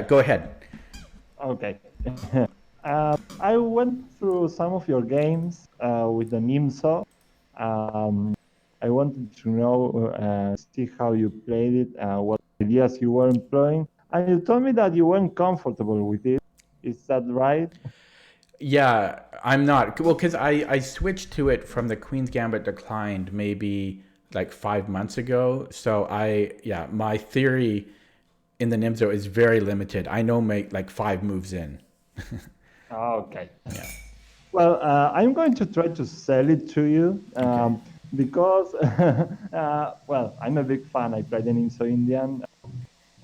Go ahead. Okay. I went through some of your games with the Nimzo. Um, I wanted to know, see how you played it, what ideas you were employing, and you told me that you weren't comfortable with it. Is that right? Yeah, I'm not. Well, because I switched to it from the Queen's Gambit declined maybe like 5 months ago. So yeah, my theory in the Nimzo is very limited. I know make like 5 moves in. Okay. Yeah. Well, I'm going to try to sell it to you Okay. because, well, I'm a big fan. I played the Nimzo-Indian.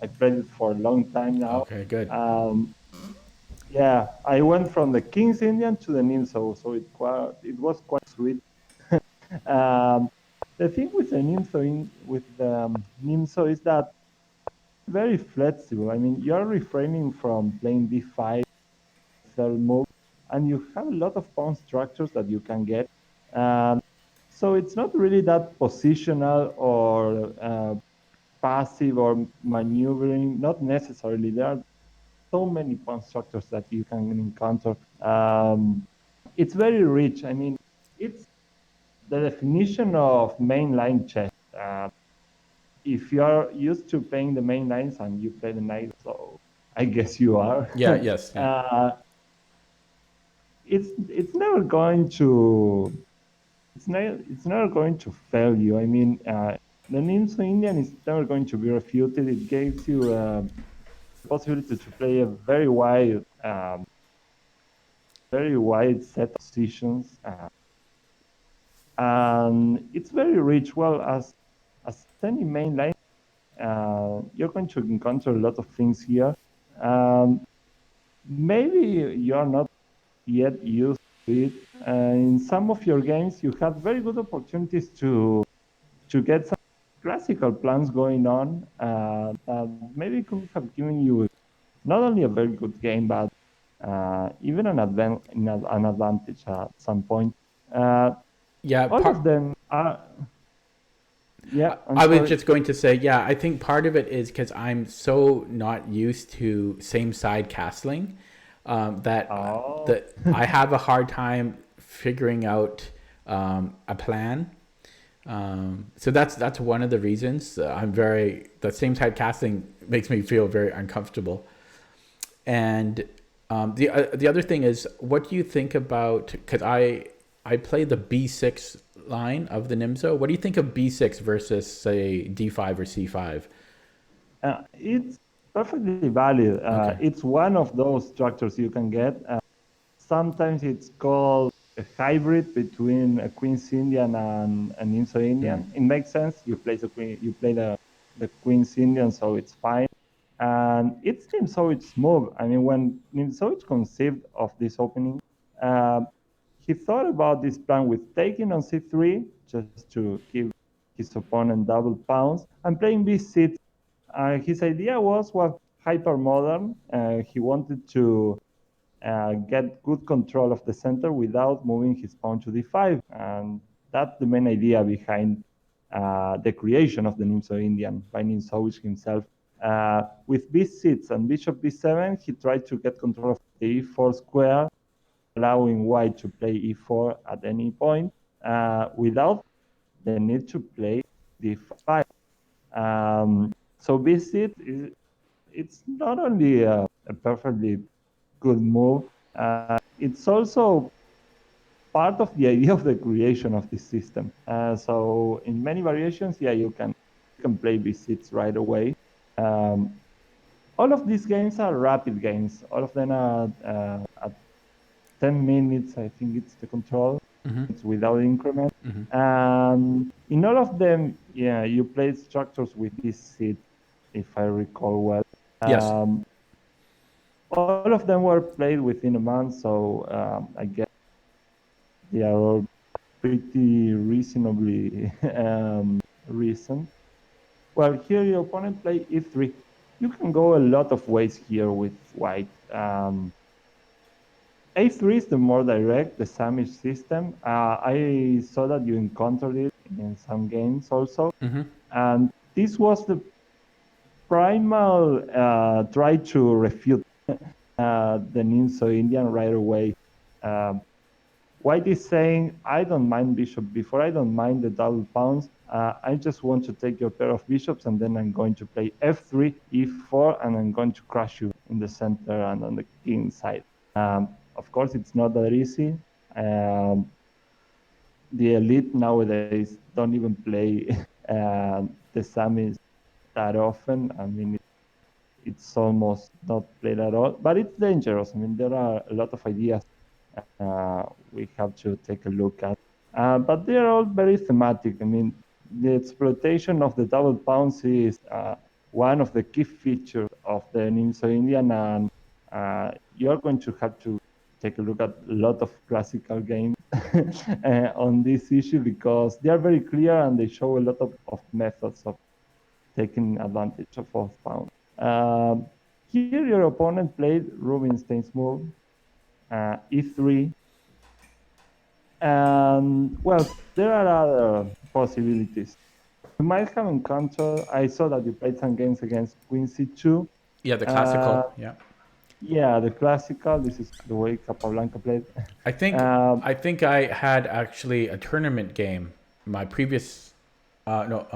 I played it for a long time now. Okay, good. Um, Yeah, I went from the King's Indian to the Nimzo, so it was quite sweet. Um, the thing with the Nimzo is that very flexible. I mean, you're refraining from playing d5 third move, and you have a lot of pawn structures that you can get. Um, so it's not really that positional or passive or maneuvering. Not necessarily. There are so many pawn structures that you can encounter. It's very rich. I mean, it's the definition of mainline chess. If you are used to playing the main lines and you play the knight, so I guess you are. Yeah, yes, yeah. uh, it's never going to it's never going to fail you. I mean, the Nimzo-Indian is never going to be refuted. It gives you the possibility to play a very wide set of positions. And it's very rich. Well, as any main line, you're going to encounter a lot of things here. Um, Maybe you're not yet used to it. In some of your games, you had very good opportunities to get some classical plans going on that maybe could have given you not only a very good game, but even an advantage at some point. Uh, Yeah, all of them are. Yeah, I'm I was sorry. just going to say, yeah, I think part of it is because I'm so not used to same side castling Oh, that I have a hard time figuring out a plan. So that's one of the reasons the same side casting makes me feel very uncomfortable. And the other thing is, what do you think about? Because I play the B6 line of the Nimzo. What do you think of B6 versus say D5 or C5? it's perfectly valid. Okay. It's one of those structures you can get. Sometimes it's called a hybrid between a Queen's Indian and an Mm. Nimzo-Indian. It makes sense. You play the Queen's Indian, so it's fine. And it seems so it's smooth. I mean, when Nimzovich conceived of this opening, uh, he thought about this plan with taking on c3 just to give his opponent double pounds and playing b6. His idea was, well, hyper modern. He wanted to get good control of the center without moving his pawn to d5. And that's the main idea behind the creation of the Nimzo-Indian by Nimzovich himself. With b6 and bishop b7, he tried to get control of the e4 square, allowing white to play e4 at any point without the need to play d5. So b6 it's not only a perfectly good move, it's also part of the idea of the creation of this system. So in many variations, yeah, you can play b6 right away. Um, all of these games are rapid games. All of them are at 10 minutes, I think it's the control. Mm-hmm. It's without increment. Mm-hmm. In all of them, yeah, you play structures with this seed, if I recall well. Yes. Um, all of them were played within a month, so I guess they are all pretty reasonably recent. Well, here your opponent play e3. You can go a lot of ways here with white. A3 is the more direct, the Samish system. I saw that you encountered it in some games also. Mm-hmm. And this was the Primal tried to refute the Nimzo-Indian right away. Um, White is saying, I don't mind bishop b4, I don't mind the double pawns. I just want to take your pair of bishops, and then I'm going to play f3, e4, and I'm going to crush you in the center and on the king side. Of course, it's not that easy. The elite nowadays don't even play the semis that often. I mean, it's almost not played at all, but it's dangerous. I mean, there are a lot of ideas we have to take a look at. But they're all very thematic. I mean, the exploitation of the double pounds is one of the key features of the Nimzo-Indian, and you're going to have to take a look at a lot of classical games on this issue, because they are very clear and they show a lot of methods of taking advantage of both pawns. Here, your opponent played Rubinstein's move, e3, and well, there are other possibilities. You might have encountered, I saw that you played some games against Queen c2. Yeah, the Uh, classical. Yeah. yeah, the classical, this is the way Capablanca played. I think Um, I think I had actually a tournament game. My previous no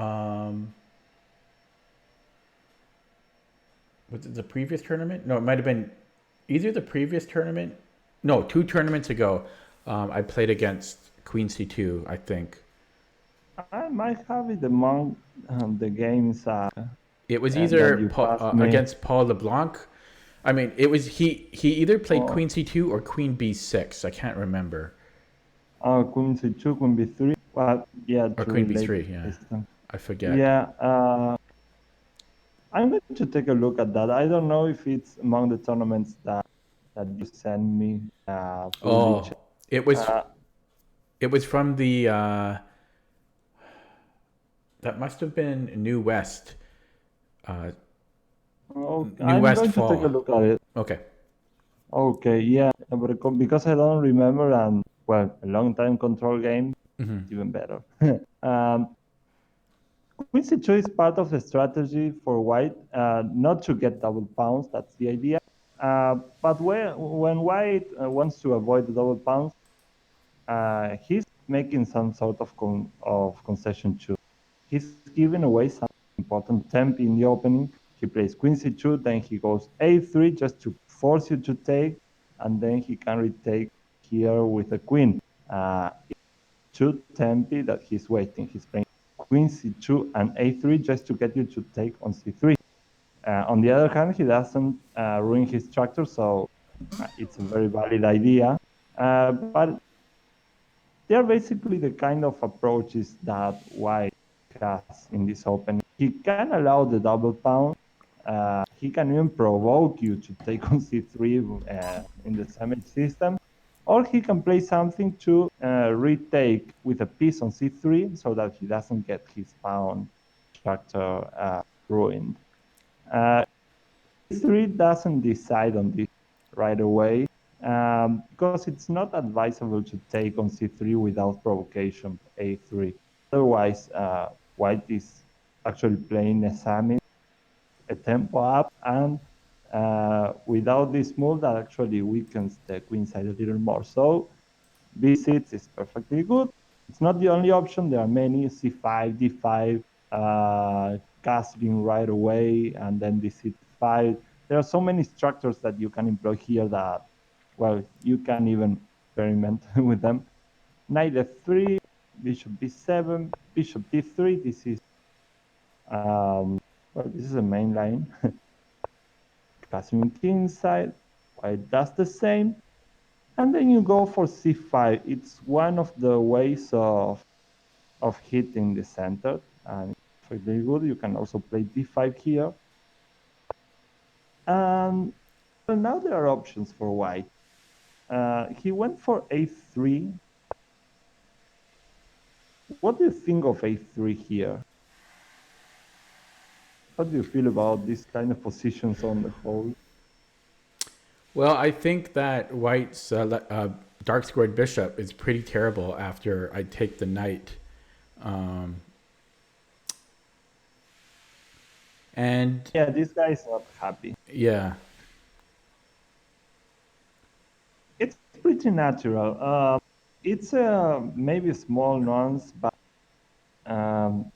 was it the previous tournament? No, it might have been either the previous tournament. No, 2 tournaments ago. I played against Queen C2, I think. I might have it among the games It was that either you passed me. against Paul LeBlanc. I mean, it was he either played Oh, Queen C2 or Queen B6. I can't remember. Queen c2, Queen b3. Well, yeah, Or too Queen late B3, yeah. this time. I forget. Yeah, I'm going to take a look at that. I don't know if it's among the tournaments that you send me for Lichess. Oh, it was Uh, it was from the that must have been New West. Uh, New I'm West going to take a Fall. look at it. Okay. Okay, yeah, but because I don't remember, and well, a long time control game, even better. um, Queen c2 is part of the strategy for white, not to get double pounds. That's the idea. But when white wants to avoid the double pounds, he's making some sort of concession too. He's giving away some important temp in the opening. He plays Queen c2, then he goes a3 just to force you to take, and then he can retake here with a queen. Two tempi that he's waiting. He's playing Queen c2 and a3 just to get you to take on c3. On the other hand, he doesn't ruin his structure, so it's a very valid idea. But they're basically the kind of approaches that white has in this opening. He can allow the double pound. He can even provoke you to take on c3 in the sandwich system, or he can play something to retake with a piece on c3 so that he doesn't get his pawn structure ruined. C3 doesn't decide on this right away, because it's not advisable to take on c3 without provocation a3. Otherwise, white is actually playing a sami, a tempo up, and without this move that actually weakens the queen side a little more. So b6 is perfectly good. It's not the only option. There are many, c5, d5, castling right away, and then the c5. There are so many structures that you can employ here that, well, you can even experiment with them. Knight f3, bishop b7, bishop d3. This is, well, this is a main line. Castling king side, white does the same. And then you go for c5. It's one of the ways of hitting the center, and it's very good. You can also play d5 here. And well, now there are options for white. He went for a3. What do you think of a3 here? How do you feel about these kind of positions on the whole? Well, I think that White's dark squared bishop is pretty terrible after I take the knight. Um, And Yeah, this guy is not happy. yeah, It's pretty natural. It's maybe a small nuance, but um,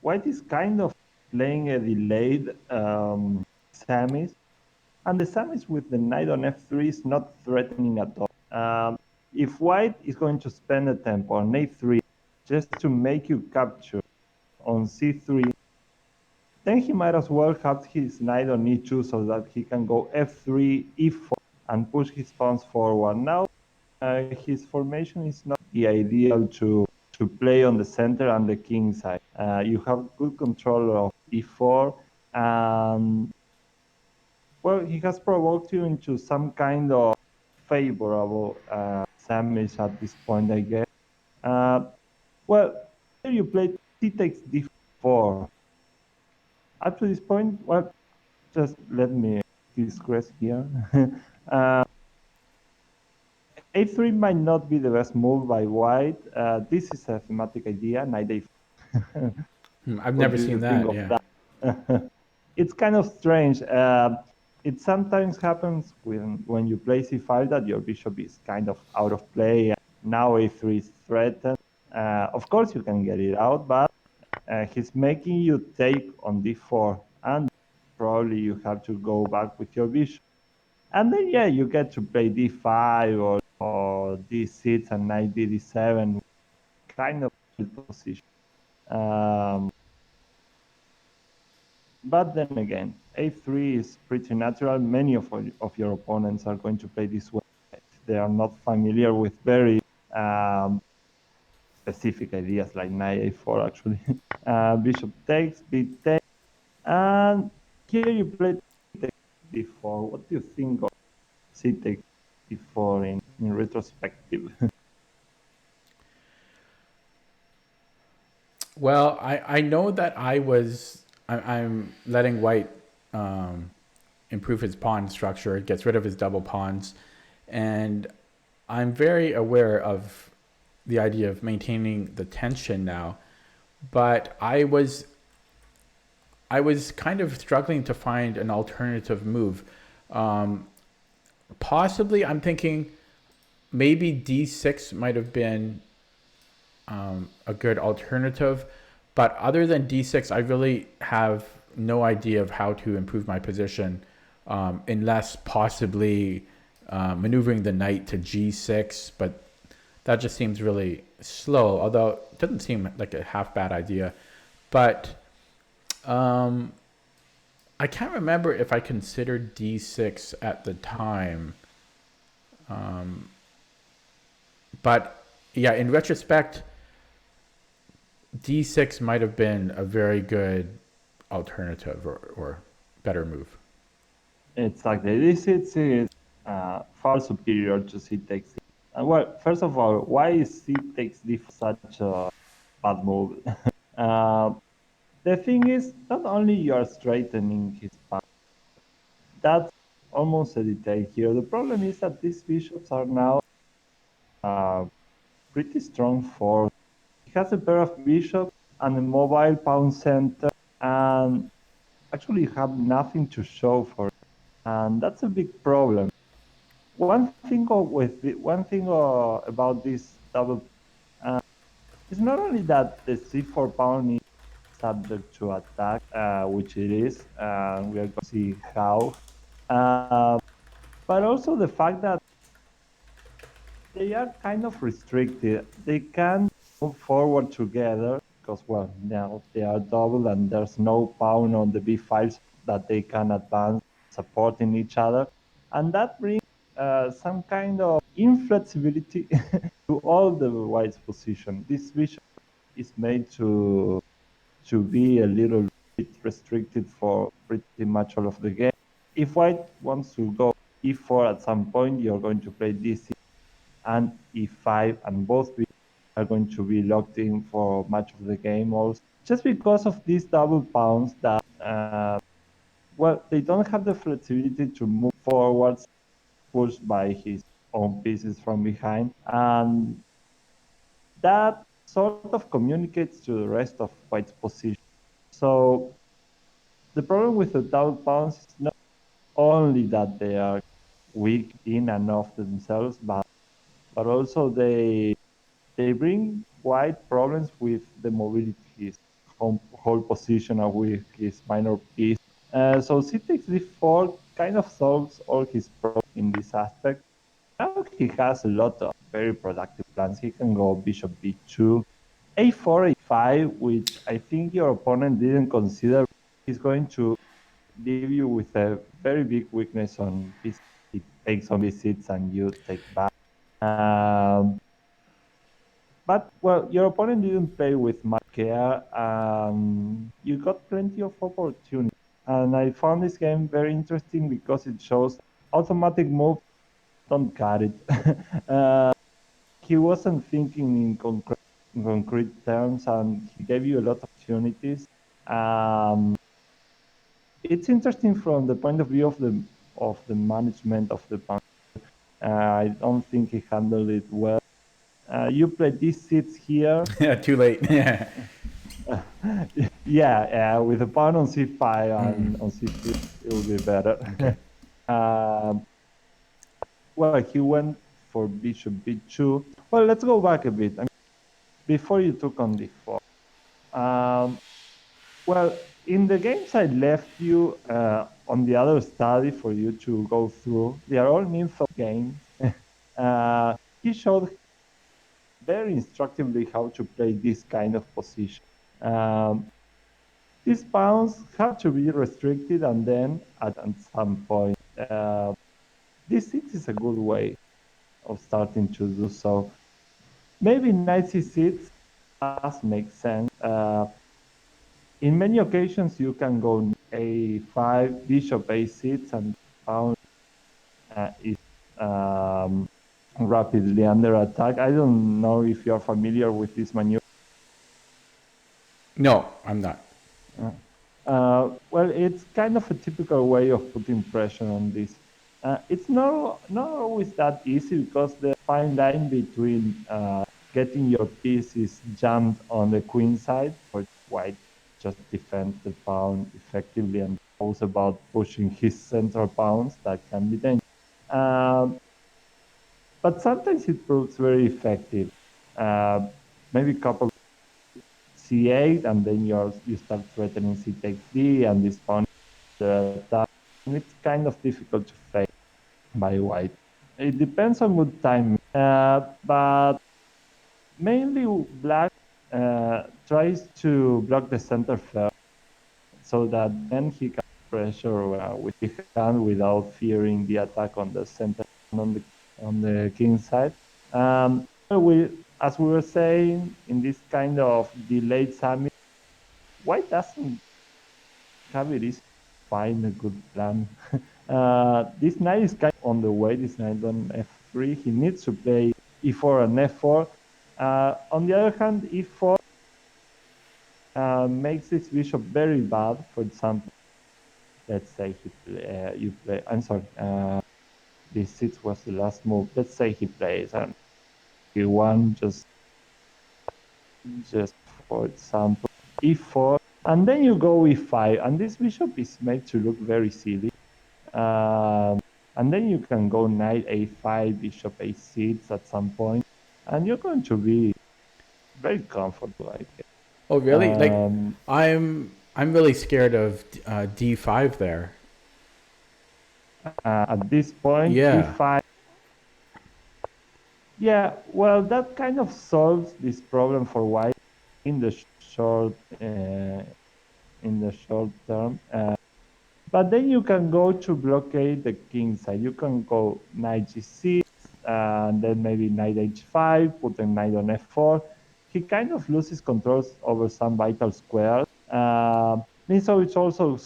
white is kind of playing a delayed Samis, and the Samis with the knight on f3 is not threatening at all. If white is going to spend a tempo on a3 just to make you capture on c3, then he might as well have his knight on e2 so that he can go f3, e4, and push his pawns forward. Now, his formation is not the ideal to play on the center and the king side. You have good control of e4, and well, he has provoked you into some kind of favorable sandwich at this point, I guess. Uh, well, here you play c takes d4. Up to this point, well, just let me digress here. uh, a3 might not be the best move by white. This is a thematic idea, knight a4. I've What never do you seen think that. of Yeah. that? It's kind of strange. It sometimes happens when you play c5 that your bishop is kind of out of play. Now a3 is threatened. Of course, you can get it out, but he's making you take on d4, and probably you have to go back with your bishop. And then, yeah, you get to play d5 or d6 and knight d7, kind of position. Um, But then again, a3 is pretty natural. Many of your opponents are going to play this way. They are not familiar with very um, specific ideas like knight a4, actually. Bishop takes, b takes, and here you play c takes d4. What do you think of c takes d4 in retrospective? Well, I know that I'm letting white improve his pawn structure, gets rid of his double pawns, and I'm very aware of the idea of maintaining the tension now. But I was kind of struggling to find an alternative move. Um, Possibly, I'm thinking maybe d6 might have been a good alternative. But other than d6, I really have no idea of how to improve my position, unless possibly maneuvering the knight to g6. But that just seems really slow, although it doesn't seem like a half bad idea. But um, I can't remember if I considered d6 at the time. But yeah, in retrospect, d6 might have been a very good alternative or better move. Exactly. This is far superior to c takes. Well, first of all, why is c takes d4 such a bad move? uh, the thing is, not only you are straightening his path, that's almost a detail here. The problem is that these bishops are now uh, pretty strong for. He has a pair of bishops and a mobile pawn center, and actually have nothing to show for it. And that's a big problem. One thing about this double is not only that the c4 pawn is subject to attack, which it is, we are going to see how, uh, but also the fact that they are kind of restricted. They can't move forward together because, well, now they are double and there's no pawn on the b5 that they can advance supporting each other. And that brings some kind of inflexibility to all the white's position. This bishop is made to be a little bit restricted for pretty much all of the game. If white wants to go e4 at some point, you're going to play d6 and e5, and both are going to be locked in for much of the game also. Just because of these double pawns that, well, they don't have the flexibility to move forwards, pushed by his own pieces from behind. And that sort of communicates to the rest of white's position. So the problem with the dark pawns is not only that they are weak in and of themselves, but also they bring wide problems with the mobility, his whole position or with his minor piece. So c takes d4 kind of solves all his problems in this aspect. Now he has a lot of very productive plans. He can go bishop b2, a4, a5, which I think your opponent didn't consider. He's going to leave you with a very big weakness on b6. He takes on b6 and you take back. Um, but well, your opponent didn't play with much care, and you got plenty of opportunity. And I found this game very interesting because it shows automatic moves don't cut it. He wasn't thinking in concrete terms, and he gave you a lot of opportunities. Um, it's interesting from the point of view of the management of the bank. I don't think he handled it well. You play these seats here. Yeah, too late. Yeah. Yeah, with a pawn on c5 and on c6, it will be better. Okay. Um, well, he went for bishop b2. Well, let's go back a bit. I mean, before you took on d4. Well, in the games I left you on the other study for you to go through, they are all Nimzo games. He showed very instructively how to play this kind of position. Um, these pawns have to be restricted, and then at some point, this 6 is a good way of starting to do so. Maybe knight c6 does make sense. In many occasions, you can go a5, bishop a6, and pawn is rapidly under attack. I don't know if you are familiar with this maneuver. No, I'm not. Well, it's kind of a typical way of putting pressure on this. It's not always that easy because the fine line between getting your pieces jammed on the queen side, or white just defend the pawn effectively, and also about pushing his central pawns that can be dangerous. But sometimes it proves very effective. Maybe couple c8, and then you start threatening c takes d, and this pawn attack. And it's kind of difficult to fake by white. It depends on good timing, but mainly black tries to block the center first, so that then he can pressure with his hand without fearing the attack on the center on the king side. As we were saying, in this kind of delayed summit, white doesn't have it easy to find a good plan. This knight is kind of on the way. This knight on f3. He needs to play e4 and f4. On the other hand, e4 makes this bishop very bad. For example, let's say you play. I'm sorry. This 6 was the last move. Let's say he plays an e1, just for example, e4, and then you go e5, and this bishop is made to look very silly. And then you can go knight a5, bishop a6 at some point, and you're going to be very comfortable, I guess. Oh, really? I'm really scared of d5 there. At this point, Yeah. e5. Yeah, well, that kind of solves this problem for white in the short term. But then you can go to blockade the king side. You can go knight g6, and then maybe knight h5, put a knight on f4. He kind of loses control over some vital squares. Nimzo also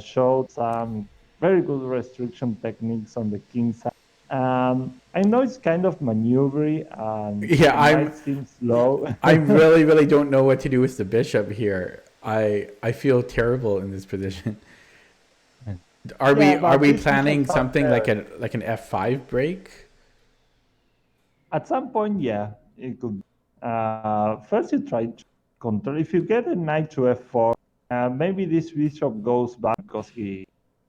showed some very good restriction techniques on the king side. I know it's kind of maneuvery, and Yeah, it might seem slow. I really, really don't know what to do with the bishop here. I feel terrible in this position. Are we planning something like an f5 break? At some point, yeah, it could. First, you try to control. If you get a knight to f4, Maybe this bishop goes back because he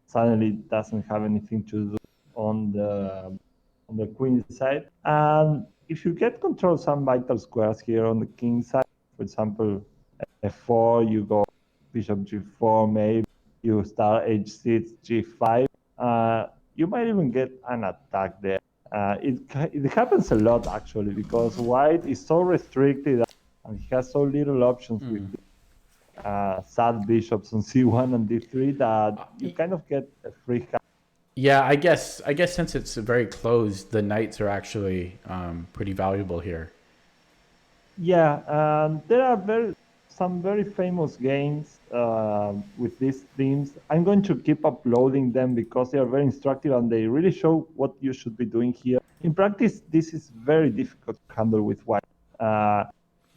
suddenly doesn't have anything to do on the queen side. And if you get control some vital squares here on the king side, for example, f4, you go bishop g4, maybe you start h6, g5. You might even get an attack there. It happens a lot actually because white is so restricted and he has so little options with sad bishops on c1 and d3 that you kind of get a free hand. Yeah, I guess since it's very closed, the knights are actually pretty valuable here. Yeah, there are some very famous games with these themes. I'm going to keep uploading them because they are very instructive and they really show what you should be doing here. In practice, this is very difficult to handle with white.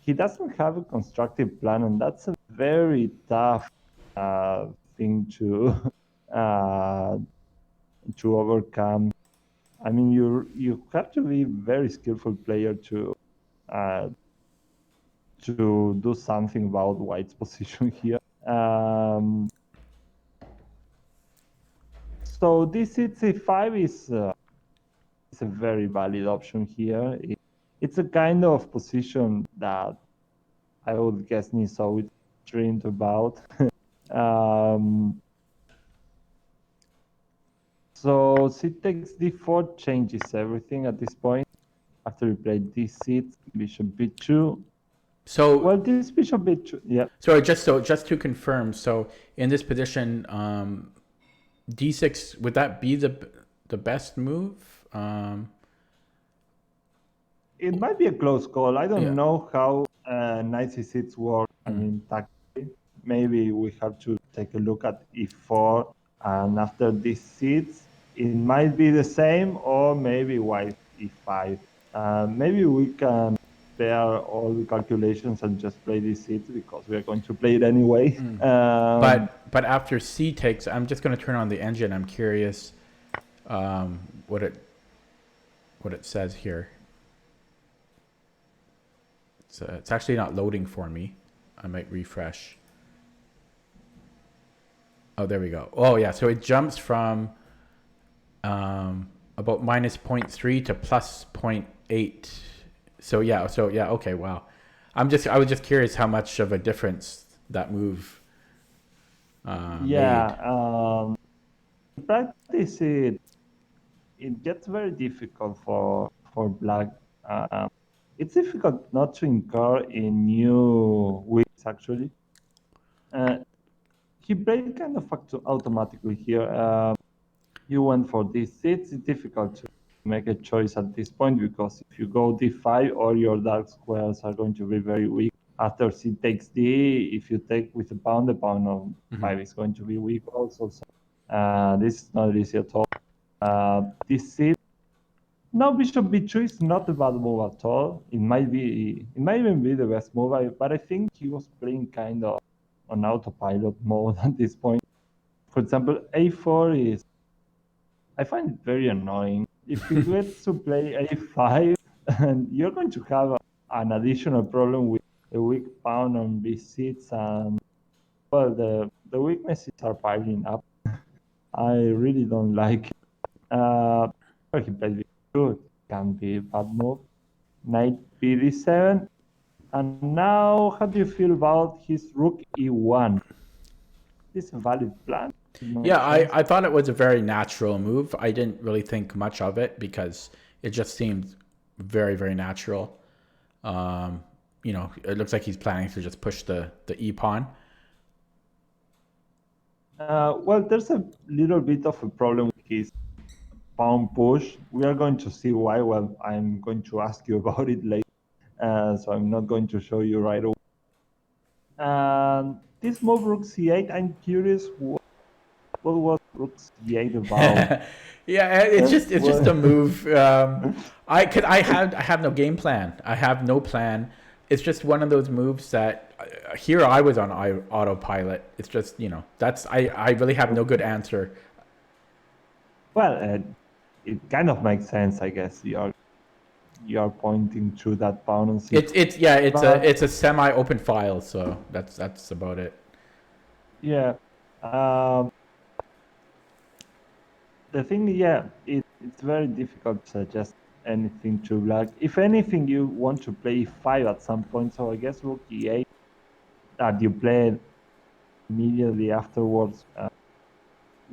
He doesn't have a constructive plan, and that's a very tough thing uh, to overcome. I mean, you have to be a very skillful player uh, to do something about white's position here. So this c5 is a very valid option here. It's a kind of position that I would guess Nimzo dreamed about. So c takes d4 changes everything at this point. After you play d6, bishop b2. So Well, this bishop b2, yeah. sorry, just to confirm. So in this position, d6, would that be the best move? It might be a close call. I don't Yeah. know how knight c6 work. I mean, tactically, maybe we have to take a look at e4, and after this sits, it might be the same, or maybe white e5. Maybe we can spare all the calculations and just play this sits because we are going to play it anyway. But after c takes, I'm just going to turn on the engine. I'm curious what it says here. It's actually not loading for me. I might refresh. Oh, there we go. Oh yeah, so it jumps from about minus 0.3 to plus 0.8. So yeah, okay, wow. I was just curious how much of a difference that move made. In practice, it gets very difficult for black. It's difficult not to incur in new weeks, actually. He played kind of automatically here. You went for d6. It's difficult to make a choice at this point because if you go d5, all your dark squares are going to be very weak. After c takes d, if you take with the pawn of 5 is going to be weak also. So this is not easy at all. d6. Now bishop b2 is not a bad move at all. It might even be the best move, but I think he was playing kind of on autopilot mode at this point. For example, a4 is, I find it very annoying. If you get to play a5, and you're going to have an additional problem with a weak pawn on b6, and well, the weaknesses are piling up. I really don't like it. He played good, can be a bad move. Knight b7, and now how do you feel about his rook e1? Is this a valid plan? Yeah, I thought it was a very natural move. I didn't really think much of it because it just seemed very, very natural. It looks like he's planning to just push the e-pawn. Well, there's a little bit of a problem with his pawn push. We are going to see why. Well, I'm going to ask you about it later, so I'm not going to show you right away. This move rook c8, I'm curious what was rook c8 about? Yeah, it's just a move. I have no game plan. I have no plan. It's just one of those moves that here I was on autopilot. It's just I really have no good answer. Well, it kind of makes sense, I guess. You're pointing to that pawn on c8. It's a semi-open file, so that's about it. Yeah. Um, the thing, yeah, it's very difficult to suggest anything to black. If anything, you want to play five at some point. So I guess rook e8 that you played immediately afterwards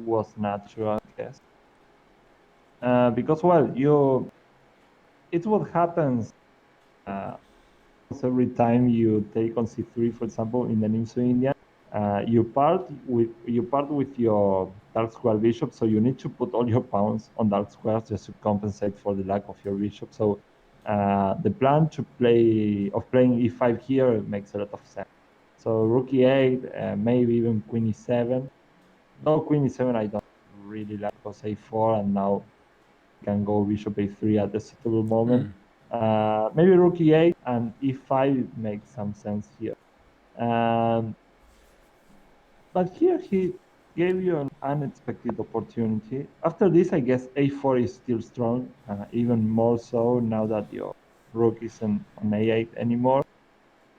was natural, I guess. Because well, it's what happens uh, every time you take on c3, for example, in the Nimzo-Indian. You part with your dark square bishop, so you need to put all your pawns on dark squares just to compensate for the lack of your bishop. So the plan of playing e5 here makes a lot of sense. So rook e8, maybe even queen e7. No, queen e7 I don't really like, because a4, and now can go bishop a3 at a suitable moment. Maybe rook e8 and e5 makes some sense here. Um, but here he gave you an unexpected opportunity. After this, I guess a4 is still strong, even more so now that your rook isn't on a8 anymore.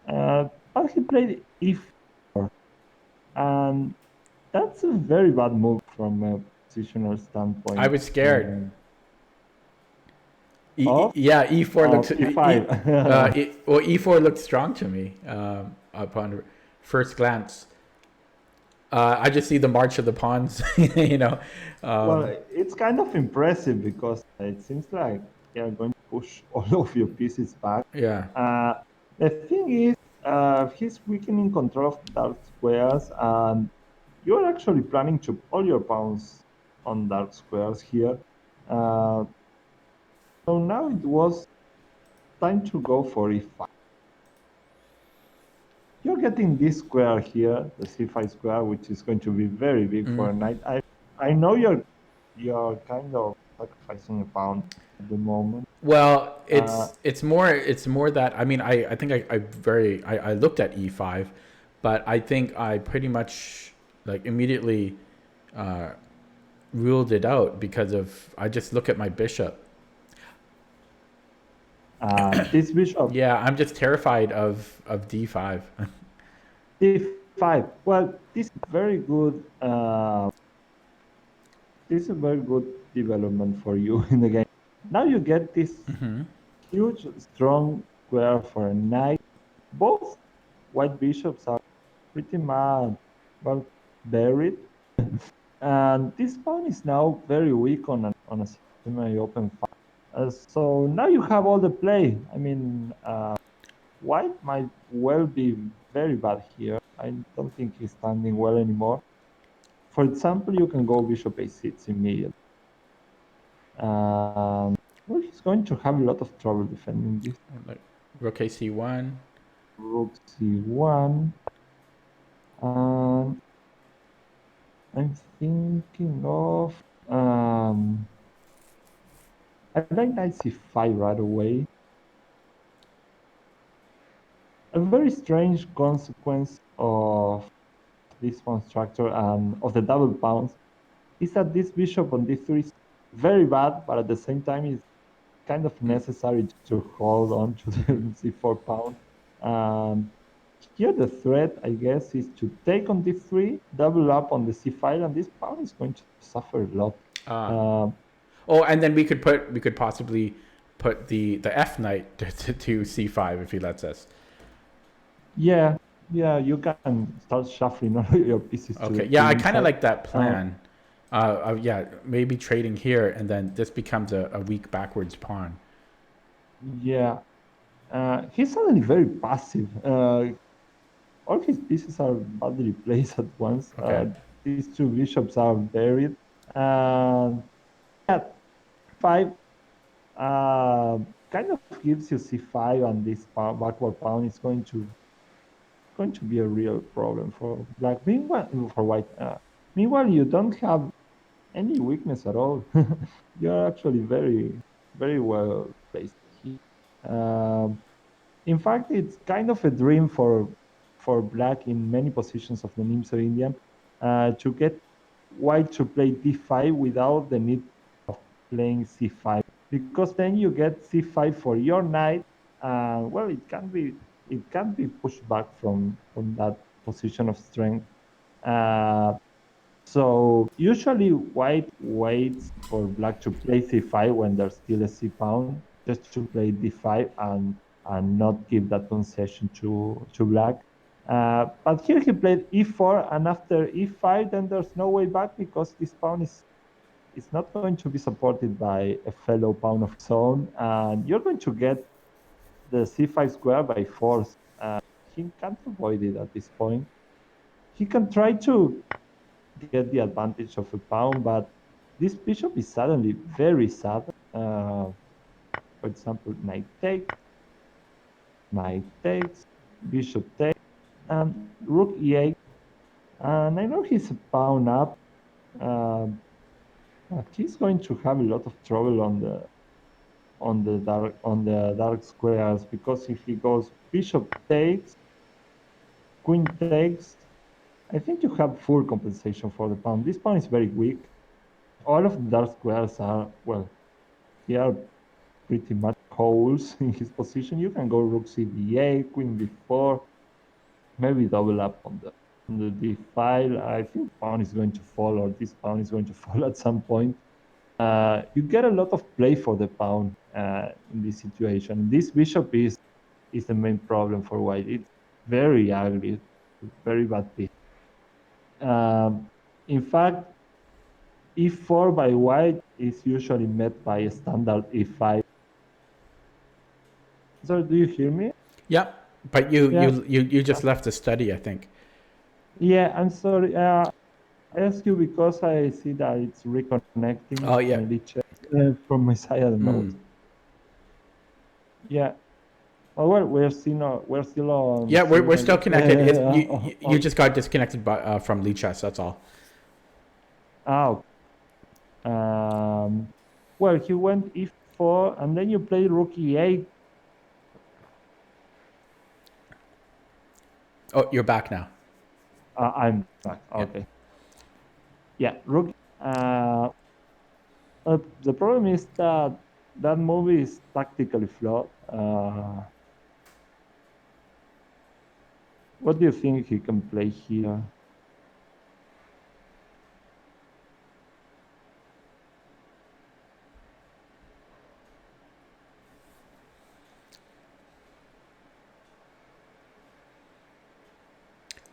But he played e4, and that's a very bad move from a positional I standpoint. was scared. Of Yeah, e4 looks e5. well, e4 looked strong to me upon first glance. I just see the march of the pawns, you know. Well, Um, it's kind of impressive because it seems like you're going to push all of your pieces back. yeah. Uh, the thing is, he's weakening control of dark squares, and you're actually planning to put all your pawns on dark squares here. Uh, so now it was time to go for e5. You're getting this square here, the c5 square, which is going to be very big for a knight. I know you're kind of sacrificing a pawn at the moment. Well, Uh, it's more that I mean I think I looked at e5, but I think I pretty much like immediately uh, ruled it out because of I just look at my bishop. this bishop Yeah, I'm just terrified of d5. d5. Well, this is very good. This is a very good development for you in the game. Now you get this huge, strong square for a knight. Both white bishops are pretty much well buried. And this pawn is now very weak on a semi-open fight. So now you have all the play. I mean, white might well be very bad here. I don't think he's standing well anymore. For example, you can go bishop a6 immediately. Well, he's going to have a lot of trouble defending this. Like rook a c1. Rook c1. And I'm thinking of I like knight c5 right away. A very strange consequence of this pawn structure and of the double pawns is that this bishop on d3 is very bad, but at the same time is kind of necessary to hold on to the c4 pawn. Um, Here the threat, I guess, is to take on d3, double up on the c5, and this pawn is going to suffer a lot. Um, Oh, and then we could possibly put the f knight to c5 if he lets us. yeah, yeah, you can start shuffling all your pieces Okay. to Yeah, the I kind of inside. like that Uh, plan. Yeah, maybe trading here, and then this becomes a weak backwards pawn. yeah, he's suddenly very passive. All his pieces are badly placed at once. Okay. These two bishops are buried. And at 5, uh, kind of gives you c5, and this backward pawn is going to be a real problem for black. Meanwhile, for white. Meanwhile, you don't have any weakness at all. You're actually very, very well placed here. Um, in fact, it's kind of a dream for black in many positions of the Nimzo-Indian to get white to play d5 without the need of playing c5, because then you get c5 for your knight. Well, it can be pushed back from that position of strength. So usually white waits for black to play c5 when there's still a c pawn, just to play d5 and not give that concession to black. But here he played e4, and after e5, then there's no way back because this pawn is not going to be supported by a fellow pawn of its own, and you're going to get the c5 square by force. He can't avoid it at this point. He can try to get the advantage of a pawn, but this bishop is suddenly very sad. For example, knight takes, bishop takes, and rook e8. And I know he's a pawn up, but he's going to have a lot of trouble on the dark squares, because if he goes bishop takes, queen takes, I think you have full compensation for the pawn. This pawn is very weak. All of the dark squares are, well, they are pretty much holes in his position. You can go rook c d8, queen b4, maybe double up on the d file. I think pawn is going to fall, or this pawn is going to fall at some point. You get a lot of play for the pawn in this situation. This bishop is the main problem for white. It's very ugly, very bad piece. In fact, e4 by white is usually met by a standard e5. So do you hear me? Yep. But you just left the study, I think. Yeah, I'm sorry. I ask you because I see that it's reconnecting. Oh, yeah. My Lichess, from my side. I don't know. Yeah. Oh, well, we're still on. Yeah, we're still connected. You just got disconnected from Lichess. That's all. Oh. Well, he went e4, and then you played rook e8. Oh, you're back now. I'm back. Okay. Yeah, rook. The problem is that that move is tactically flawed. What do you think he can play here?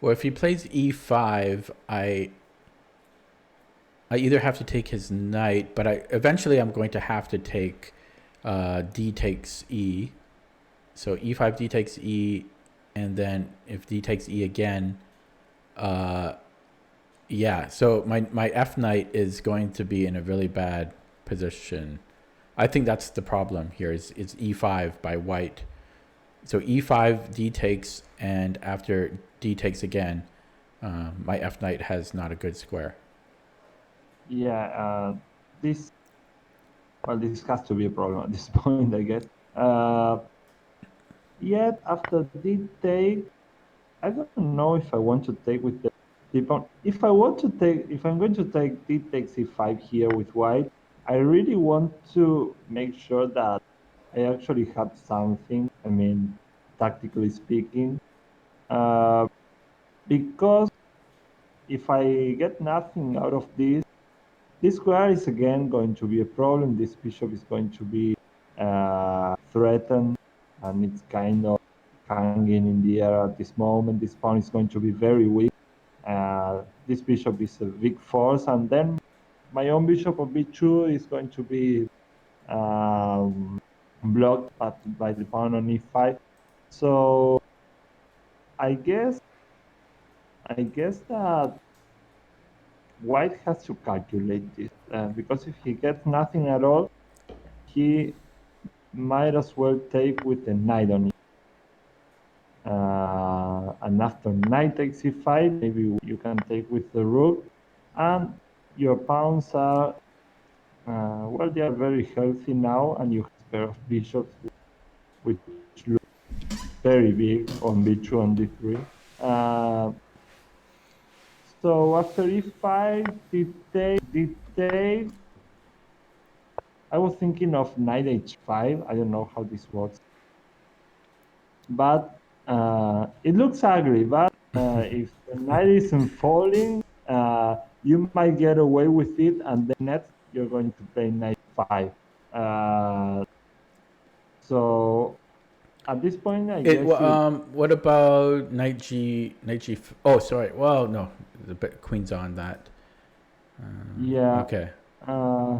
Well, if he plays e5, I either have to take his knight, but eventually I'm going to have to take d takes e. So e5, d takes e, and then if d takes e again, yeah. So my f knight is going to be in a really bad position. I think that's the problem here. Is e5 by white. So e5, d takes, and after d takes again, my f knight has not a good square. Yeah, this has to be a problem at this point, I guess. Yet after d take, I don't know if I want to take with the pawn. If I'm going to take d takes e5 here with white, I really want to make sure that I actually have something. I mean, tactically speaking, because if I get nothing out of this square is again going to be a problem. This bishop is going to be threatened, and it's kind of hanging in the air at this moment. This pawn is going to be very weak. This bishop is a big force, and then my own bishop of b2 is going to be blocked by the pawn on e5. So I guess that white has to calculate this, because if he gets nothing at all, he might as well take with the knight on it. And after knight takes e5, maybe you can take with the rook, and your pawns are, well, they are very healthy now, and you have a pair of bishops which look very big on b2 and d3. So after e5, d take, I was thinking of knight h5. I don't know how this works, but it looks ugly. But If the knight isn't falling, you might get away with it, and then next you're going to play knight 5. So at this point, I guess you. What about knight G? Oh, sorry. Well, no, the queen's on that. Yeah. Okay. Uh,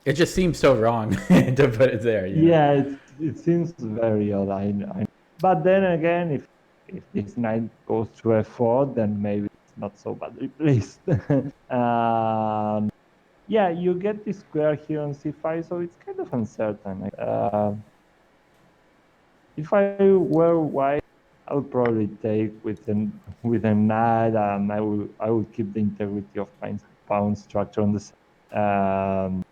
It just seems so wrong to put it there. yeah, it seems very odd. I. But then again, if this knight goes to f4, then maybe it's not so badly placed. Yeah, you get this square here on c5, so it's kind of uncertain. If I were white, I would probably take with a knight, and I would keep the integrity of my pawn structure on the side.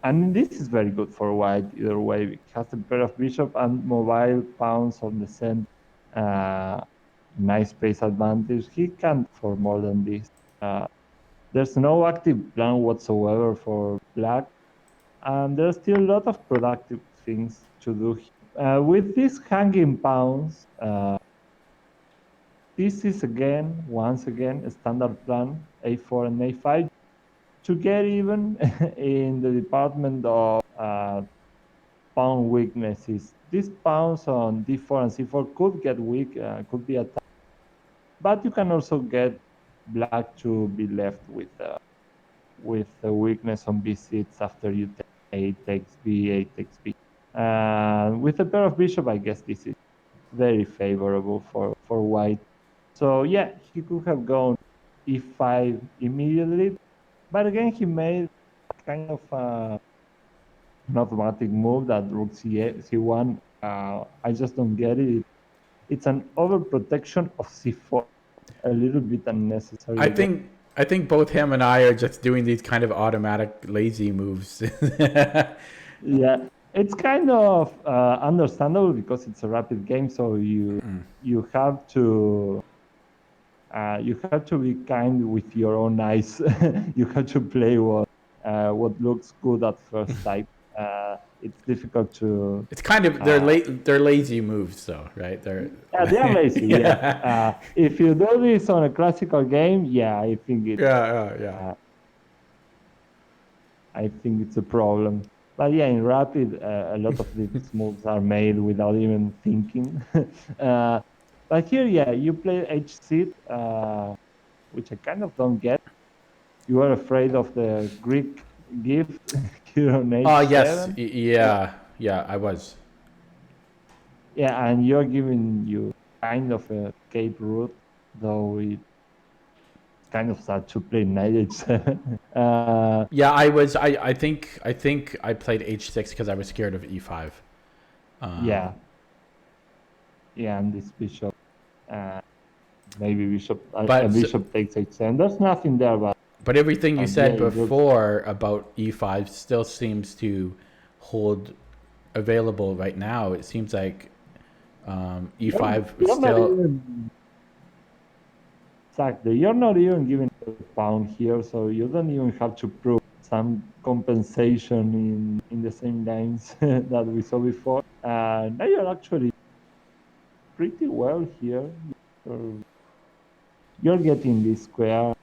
And this is very good for white either way. It has a pair of bishop and mobile pawns on the center. Nice space advantage. He can't for more than this. There's no active plan whatsoever for black, and there's still a lot of productive things to do. With these hanging pawns, this is once again, a standard plan, a4 and a5, to get even in the department of pawn weaknesses. These pawns on d4 and c4 could get weak, could be attacked, but you can also get black to be left with a weakness on b6 after you take a takes b, a takes b. With a pair of bishop, I guess this is very favorable for white. So yeah, he could have gone e5 immediately, but again he made kind of an automatic move that rook c1. I just don't get it. It's an overprotection of c4, a little bit unnecessary. I think I think both him and I are just doing these kind of automatic lazy moves. Yeah, it's kind of understandable because it's a rapid game, so you have to be kind with your own eyes. You have to play what looks good at first sight. It's difficult to. It's kind of they're lazy moves though, right? Yeah, they are lazy. Yeah. yeah. If you do this on a classical game, yeah, I think it. Yeah. I think it's a problem. But yeah, in rapid, a lot of these moves are made without even thinking. But here, yeah, you play h6, which I kind of don't get. You are afraid of the Greek gift here on Oh yes, h7. yeah, I was. Yeah, and you're giving you kind of a cape route, though it's kind of sad to play knight h7. Yeah, I was. I think I played h6 because I was scared of e5. Yeah, yeah, and this bishop, uh, maybe a But bishop takes h7. There's nothing there, but everything you said yeah, before about e5 still seems to hold available right now. It seems like e5 you're still. exactly. You're not even giving a pound here, so you don't even have to prove some compensation in the same lines that we saw before. Now you're actually pretty well here. You're, you're getting this square.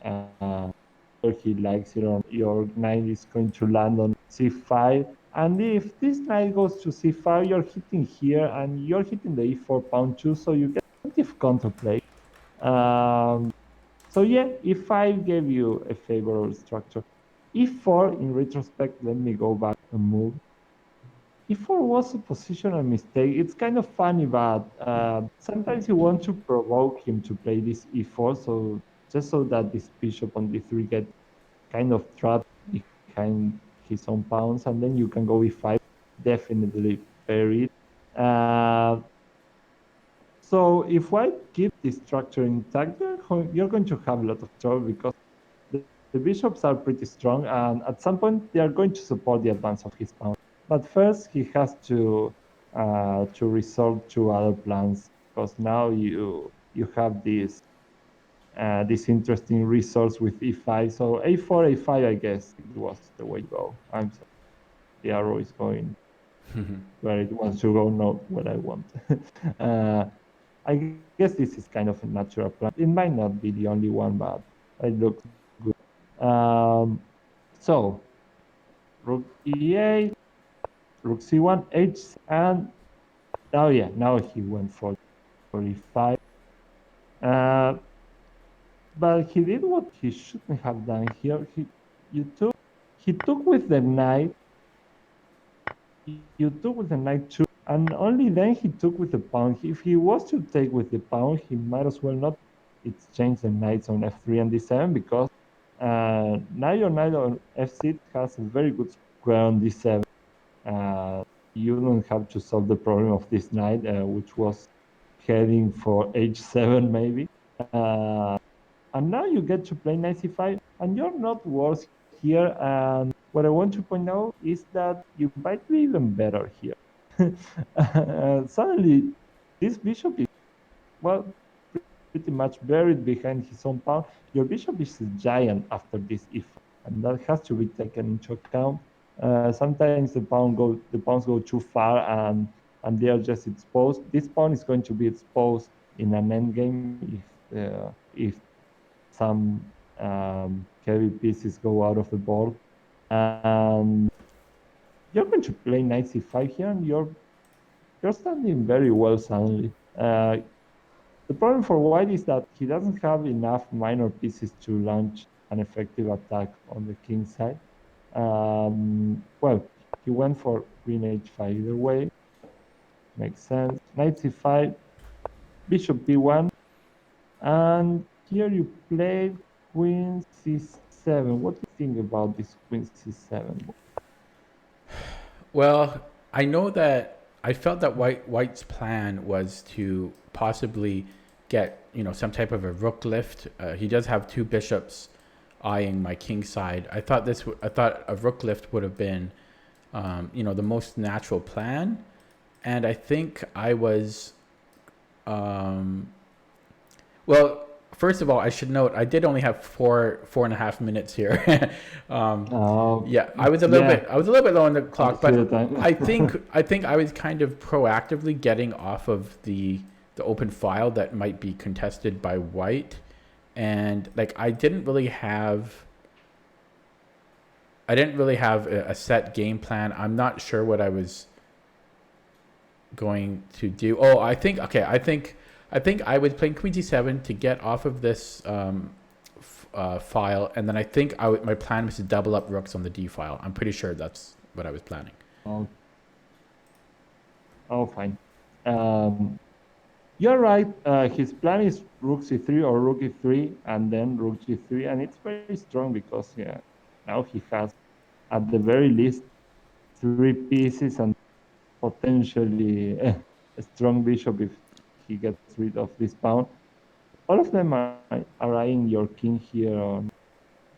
He likes it. Your knight is going to land on c5. And if this knight goes to c5, you're hitting here, and you're hitting the e4 pawn too, so you get plenty of counterplay. So yeah, e5 gave you a favorable structure. e4, in retrospect, let me go back and move. e4 was a positional mistake. It's kind of funny, but sometimes you want to provoke him to play this e4, so just so that this bishop on d3 get kind of trapped behind his own pawns, and then you can go e5, definitely parry it. So if white keep this structure intact, you're going to have a lot of trouble because the bishops are pretty strong, and at some point they are going to support the advance of his pawn. But first he has to resort to other plans because now you have this interesting resource with e5. So a4, a5, I guess it was the way to go. I'm sorry, the arrow is going where it wants to go, not where I want. I guess this is kind of a natural plan. It might not be the only one, but it looks good. So rook e8, rook c1, h, and now he went for e5. But he did what he shouldn't have done here. He took with the knight. You took with the knight too, and only then he took with the pawn. If he was to take with the pawn, he might as well not exchange the knights on f3 and d7 because now your knight on f6 has a very good square on d7. You don't have to solve the problem of this knight, which was heading for h7 maybe. And now you get to play knight c5, and you're not worse here. And what I want to point out is that you might be even better here. Suddenly, this bishop is, well, pretty much buried behind his own pawn. Your bishop is a giant after this if, and that has to be taken into account. Sometimes the pawns go too far and they are just exposed. This pawn is going to be exposed in an endgame if some heavy pieces go out of the board. And you're going to play knight c5 here, and you're standing very well suddenly. The problem for white is that he doesn't have enough minor pieces to launch an effective attack on the king side. Well, he went for queen h5 either way. Makes sense. Knight c5, bishop b1, and here you played queen c7. What do you think about this queen c7? Well, I know that I felt that White's plan was to possibly get some type of a rook lift. He does have two bishops eyeing my king side. I thought a rook lift would have been the most natural plan, and I think I was well. First of all, I should note I did only have 4.5 minutes here. Yeah, I was a little bit low on the clock, but I think I was kind of proactively getting off of the open file that might be contested by white, and like I didn't really have a set game plan. I'm not sure what I was going to do. Oh, I think I was playing queen c7 to get off of this file, and then I think my plan was to double up rooks on the d file. I'm pretty sure that's what I was planning. Oh, fine. You're right. His plan is rook c3 or rook e3, and then rook g3, and it's very strong because now he has, at the very least, 3 pieces and potentially a strong bishop if he gets rid of this pawn. All of them are eyeing your king here on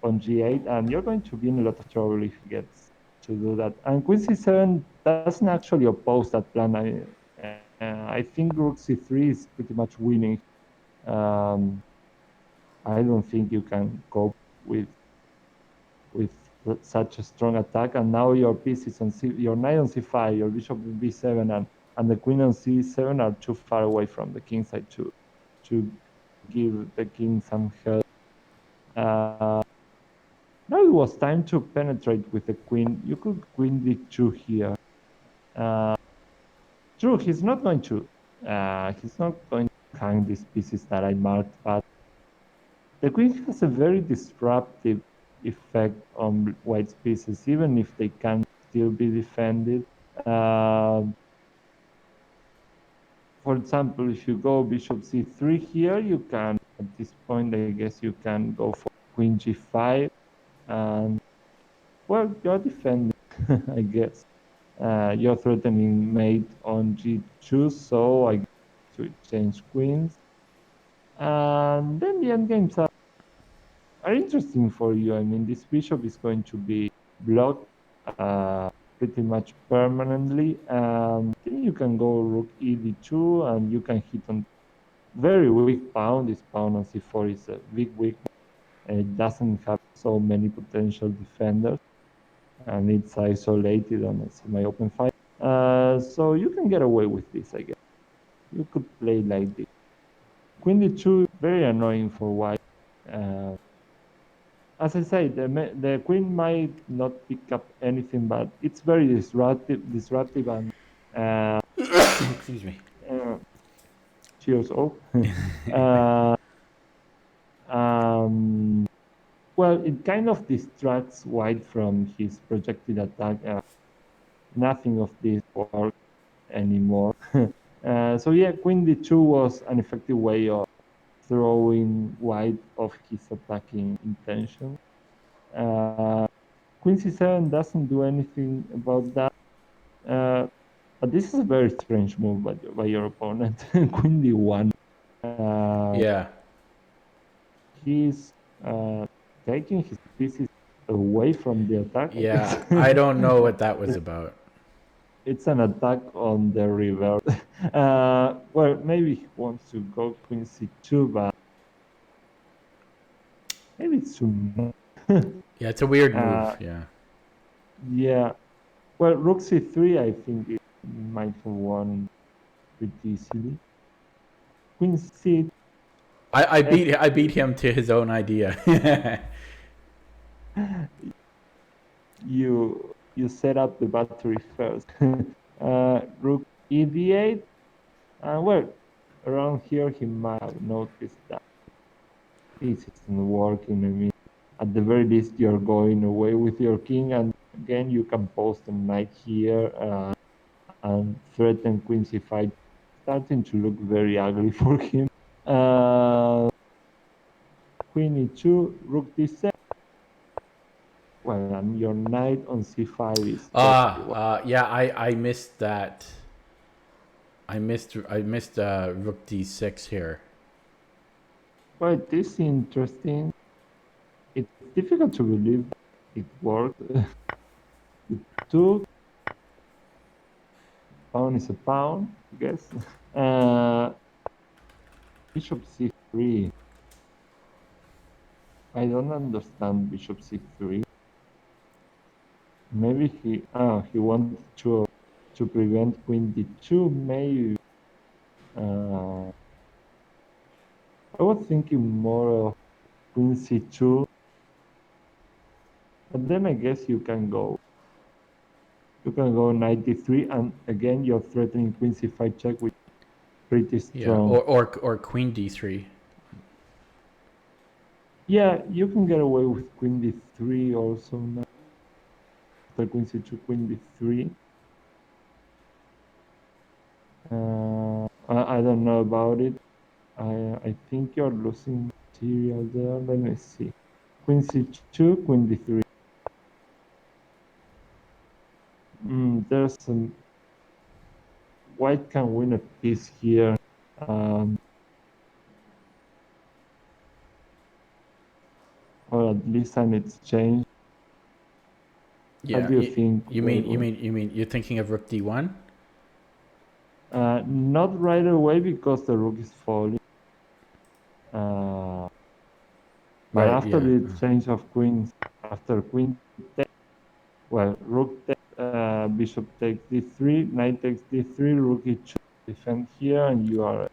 g8, and you're going to be in a lot of trouble if he gets to do that. And queen c7 doesn't actually oppose that plan. I think rook c3 is pretty much winning. I don't think you can cope with such a strong attack. And now your pieces on your knight on c5, your bishop on b7, and the queen on c7 are too far away from the king side to give the king some help. Now it was time to penetrate with the queen. You could queen d2 here. True, he's not going to hang these pieces that I marked, but the queen has a very disruptive effect on white's pieces, even if they can still be defended. For example, if you go bishop c3 here, you can, at this point, I guess you can go for queen g5, and, well, you're defending, I guess. You're threatening mate on g2, so I guess to exchange queens. And then the endgames are interesting for you. I mean, this bishop is going to be blocked pretty much permanently. Then you can go rook e d2, and you can hit on very weak pawn. This pawn on c4 is a big weakness. It doesn't have so many potential defenders, and it's isolated on a semi-open fight. So you can get away with this, I guess. You could play like this. Queen d2 very annoying for white. As I say, the queen might not pick up anything, but it's very disruptive, and Excuse me. uh, cheers. Oh, uh, um, well, it kind of distracts white from his projected attack. Nothing of this works anymore. So yeah, queen d2 was an effective way of throwing white off his attacking intention. Uh, Queen c7 doesn't do anything about that. But this is a very strange move by your opponent. Queen d1. Yeah. He's uh, taking his pieces away from the attack, I guess. Yeah. I don't know what that was about. It's an attack on the reverse. Well, maybe he wants to go queen c2, but maybe it's too much. Yeah, it's a weird move. Uh, Yeah. yeah. Well, rook c3, I think it might have won pretty easily. Queen c. I beat him to his own idea. You set up the battery first. Rook e8. Well, around here he might have noticed that this isn't working. I mean, at the very least, you're going away with your king, and again, you can post a knight here and threaten queen c5, starting to look very ugly for him. Queen e2, rook d7. Well, and your knight on c5 is perfectly well. Yeah, I missed that. I missed rook d6 here. Well, it is interesting. It's difficult to believe it worked. Two pawn is a pawn, I guess. Uh, Bishop c3. I don't understand bishop c3. Maybe he wanted to prevent queen d2. Maybe I was thinking more of queen c2, but then I guess you can go knight d3, and again you're threatening queen c5 check, which is pretty Yeah, strong. or queen d3. Yeah, you can get away with queen d3 also now. After queen c2, queen d3. I don't know about it. I think you're losing material there. Let me see. Queen c2, queen d3. There's some white can win a piece here. Or at least an exchange. Yeah. How do you think? You mean you're thinking of rook d1? Not right away because the rook is falling. But Right. after Yeah. the change of queens, after queen takes, well, rook takes, bishop takes d3, knight takes d3, rook e2, defend here, and you are,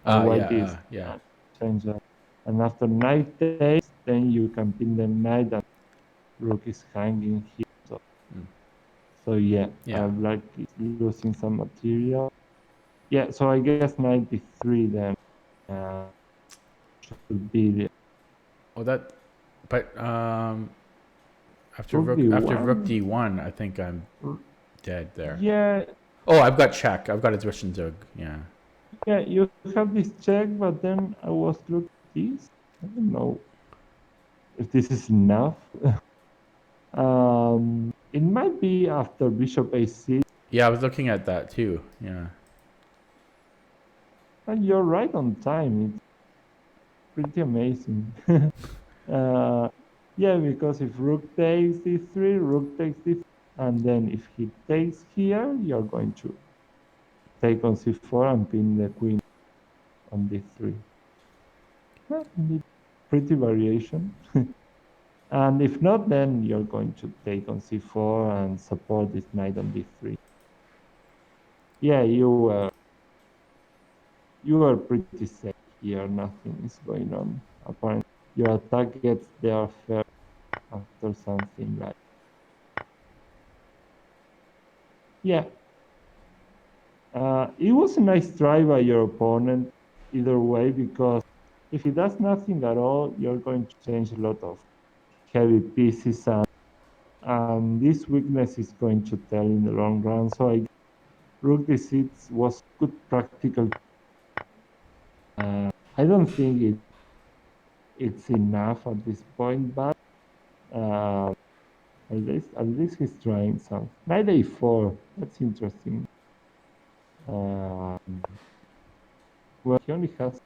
and white is Yeah. change that. And after knight takes, then you can pin the knight, and rook is hanging here. So yeah, Yeah. black is losing some material. Yeah, so I guess 93 then should be the Oh, that. But rook after rook d1. d1, I think I'm dead there. Yeah, Oh, I've got check. I've got a Zwischenzug. Yeah. yeah, you have this check, but then I was looking at this. I don't know if this is enough. It might be after bishop a6. Yeah, I was looking at that too. Yeah. And you're right on time. It's pretty amazing. Yeah, because if rook takes d3, rook takes d3, and then if he takes here, you're going to take on c4 and pin the queen on d3. Well, pretty variation. And if not, then you're going to take on c4 and support this knight on d3. Yeah, you were pretty safe. here nothing is going on. Apparently, your attack gets there first after something like. Yeah, it was a nice try by your opponent either way, because if he does nothing at all, you're going to change a lot of heavy pieces, and this weakness is going to tell in the long run. So I guess rook d6 was good practical. I don't think it's enough at this point, but uh, at least he's trying something. Knight a4, that's interesting. Well, he only has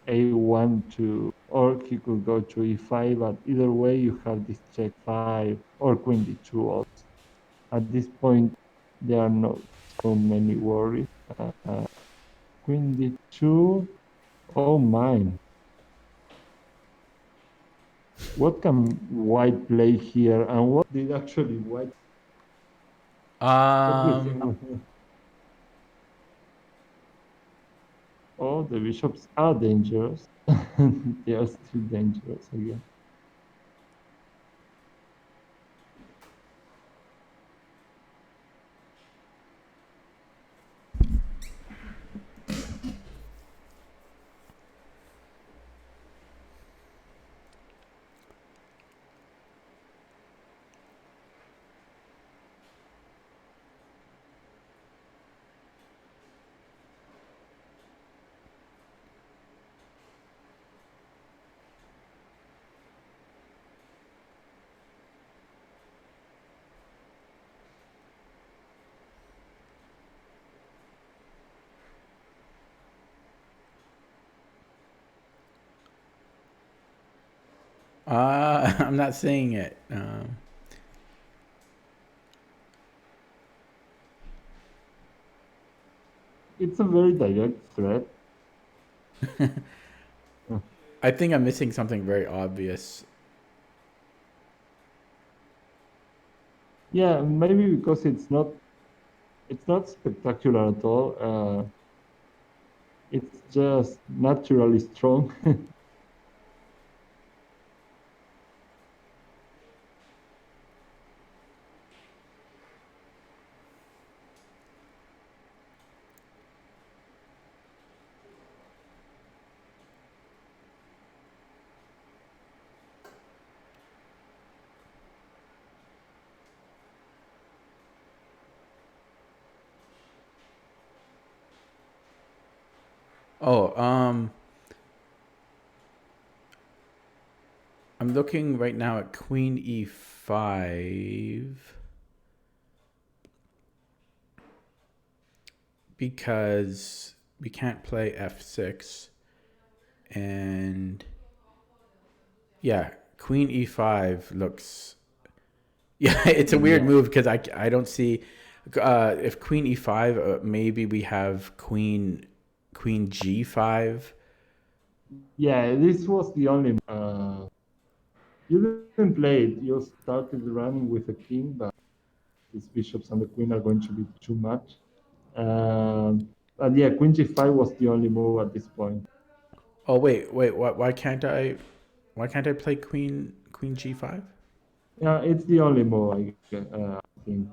a1 to, or he could go to e5, but either way you have this check 5 or queen d2 also. At this point, there are not so many worries. Queen d2, oh my. What can white play here, and what did actually white? What do you think? Oh, the bishops are dangerous. They are still dangerous again. I'm not saying it. It's a very direct threat. I think I'm missing something very obvious. Yeah, maybe because it's not spectacular at all. It's just naturally strong. Oh, I'm looking right now at Queen e5 because we can't play f6, and yeah, Queen e5 looks. Yeah, it's a weird move because I don't see if Queen e5 maybe we have Queen g5. Yeah, this was the only. You didn't play it. You started running with a king, but these bishops and the queen are going to be too much. But yeah, queen g5 was the only move at this point. Oh wait, why can't I? Why can't I play Queen g5? Yeah, it's the only move. I think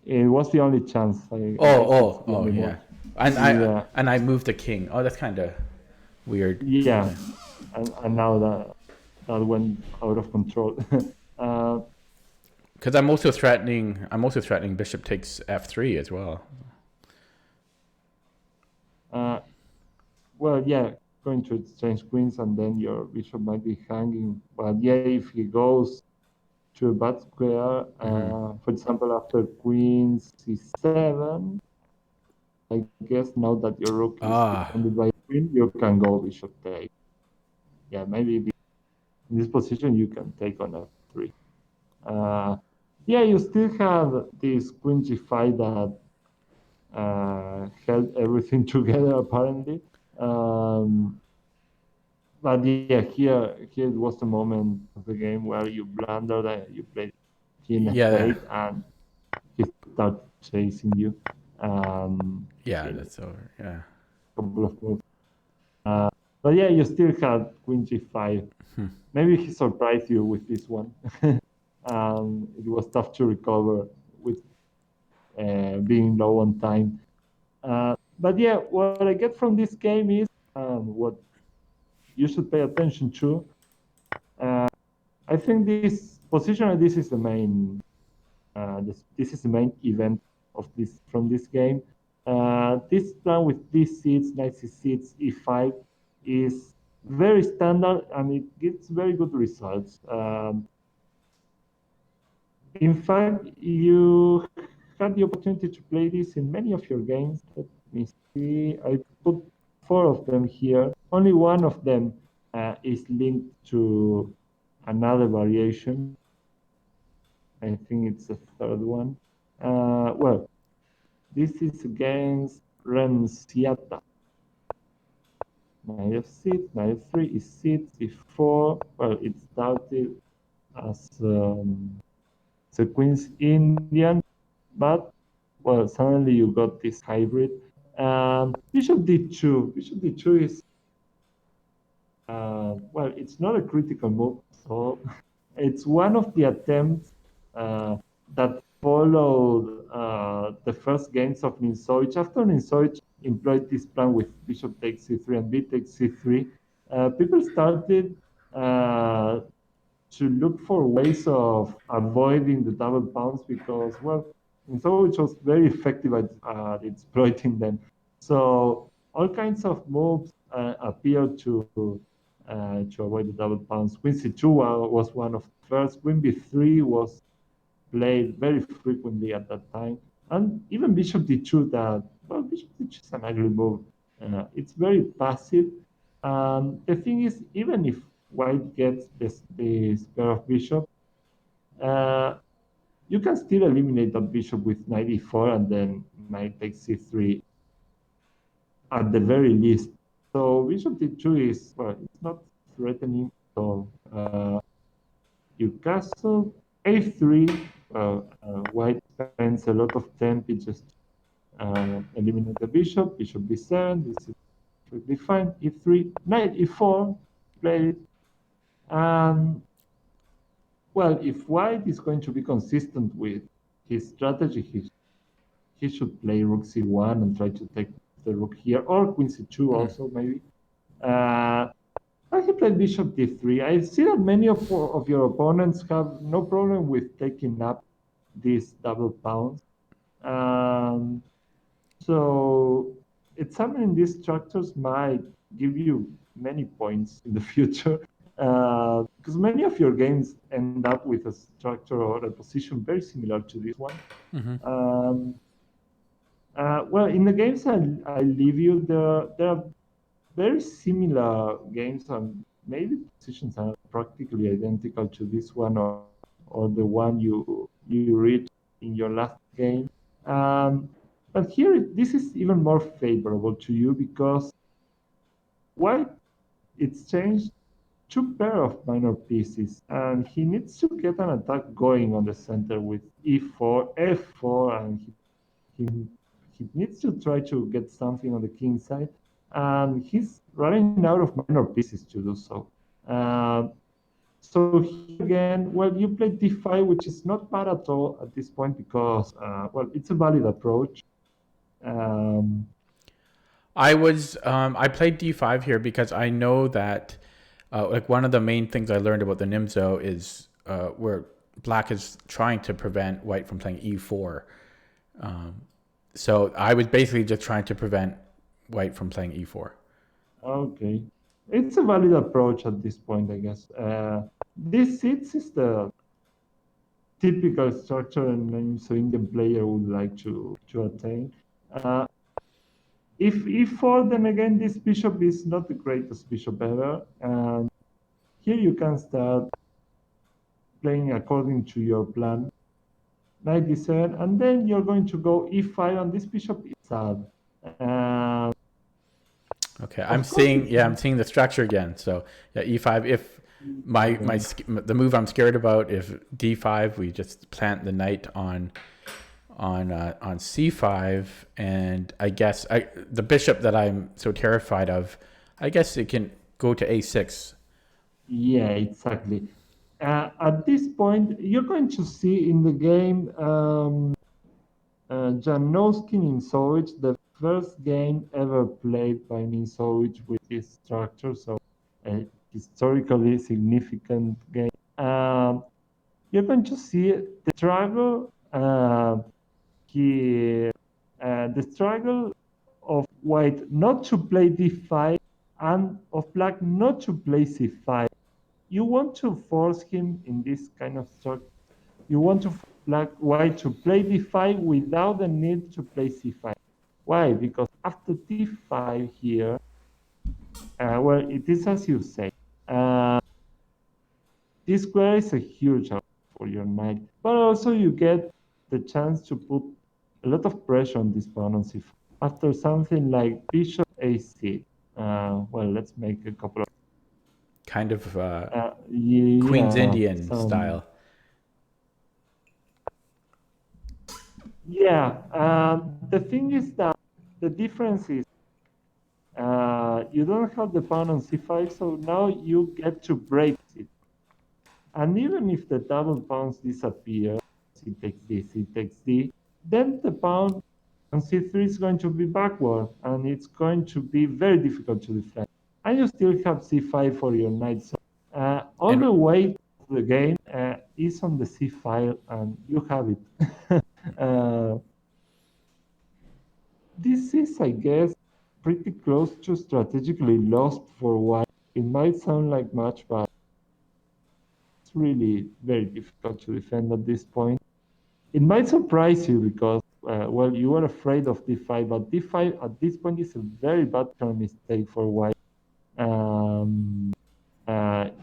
it was the only chance. I guess it's the Oh only yeah, move. and Yeah, I moved the king. Oh, that's kind of weird. yeah, and now that went out of control. uh, Because I'm also threatening. I'm also threatening bishop takes f3 as well. uh, well, yeah, going to exchange queens, and then your bishop might be hanging. But yeah, if he goes to a bad square, for example, after queen c7, I guess now that your rook is Ah, defended by queen, you can go bishop take. Yeah, maybe in this position you can take on f3. Yeah, you still have this queen g5 that held everything together apparently. Um, but yeah, here it was the moment of the game where you blundered and you played king yeah, f8 and he started chasing you. yeah. In That's over. Yeah. a couple of moves. But yeah, you still had queen g5. Maybe he surprised you with this one. It was tough to recover with being low on time. But yeah, what I get from this game is what you should pay attention to. I think this position, this is the main, this is the main event of this from this game. This plan with d6, knight c6, e5 is very standard and it gives very good results. In fact, you had the opportunity to play this in many of your games. Let me see. I put 4 of them here. Only one of them is linked to another variation. I think it's the third one. Well, this is against Renciata. Knight f6, knight f3, e6, e4. Well, it started as the Queen's Indian, but well, suddenly you got this hybrid. Bishop d2. Bishop d2 is well, it's not a critical move, so it's one of the attempts that followed the first games of Nimzo-Indian. After Nimzo-Indian employed this plan with bishop takes c3 and b takes c3, people started to look for ways of avoiding the double pounds because, well, Nimzo-Indian was very effective at exploiting them. So all kinds of moves appeared to avoid the double pounds. Queen c2 was one of the first. Queen b3 was played very frequently at that time. And even bishop d2, that, well, bishop d2 is an ugly move. It's very passive. The thing is, even if white gets this pair of bishop, you can still eliminate that bishop with knight e4 and then knight takes c3 at the very least. So bishop d2 is, well, it's not threatening. So you castle a3. Well, white spends a lot of tempo just eliminate the bishop. Bishop b7. This is perfectly fine. e3. Knight e4. Play it. Well, if white is going to be consistent with his strategy, he should play rook c1 and try to take the rook here, or queen c2 also maybe. He played bishop d3. I see that many of your opponents have no problem with taking up these double pounds. So examining these structures might give you many points in the future because many of your games end up with a structure or a position very similar to this one. Well, in the games I leave you, there are very similar games and maybe positions are practically identical to this one or the one you reached in your last game. But here, this is even more favorable to you because white exchanged 2 pair of minor pieces, and he needs to get an attack going on the center with e4, f4, and he needs to try to get something on the king side, and he's running out of minor pieces to do so. So here again, well, you played d5, which is not bad at all at this point because, well, it's a valid approach. I played d5 here because I know that like one of the main things I learned about the Nimzo is where black is trying to prevent white from playing e4. So I was basically just trying to prevent white from playing e4. Okay. It's a valid approach at this point, I guess. This is the typical structure an Nimzo-Indian player would like to attain. If e4, then again, this bishop is not the greatest bishop ever. And here you can start playing according to your plan. Knight d7, and then you're going to go e5, and this bishop is sad. Okay, I'm seeing the structure again. So yeah, e5. If the move I'm scared about, if d5, we just plant the knight on c5, and I guess the bishop that I'm so terrified of, I guess it can go to a6. Yeah, exactly. At this point, you're going to see in the game Janowski Nimzo, the first game ever played by Nimzo with this structure, so a historically significant game. You're going to see the struggle. He the struggle of white not to play d5 and of black not to play c5. You want to force him in this kind of structure. You want to white to play d5 without the need to play c5. Why? Because after d5 here, well, it is as you say. Uh, this square is a huge help for your knight, but also you get the chance to put a lot of pressure on this pawn on c5. After something like bishop ac, well, let's make a couple of Kind of Queen's yeah, Indian style. Yeah, the thing is that the difference is you don't have the pawn on c5, so now you get to break it. And even if the double pawns disappear, c takes d, c takes d, then the pawn on c3 is going to be backward, and it's going to be very difficult to defend. And you still have c5 for your knight. So all the weight of the game is on the c file, and you have it. This is, I guess, pretty close to strategically lost for white. It might sound like much, but it's really very difficult to defend at this point. It might surprise you because, well, you were afraid of d5, but d5 at this point is a very bad turn mistake for white.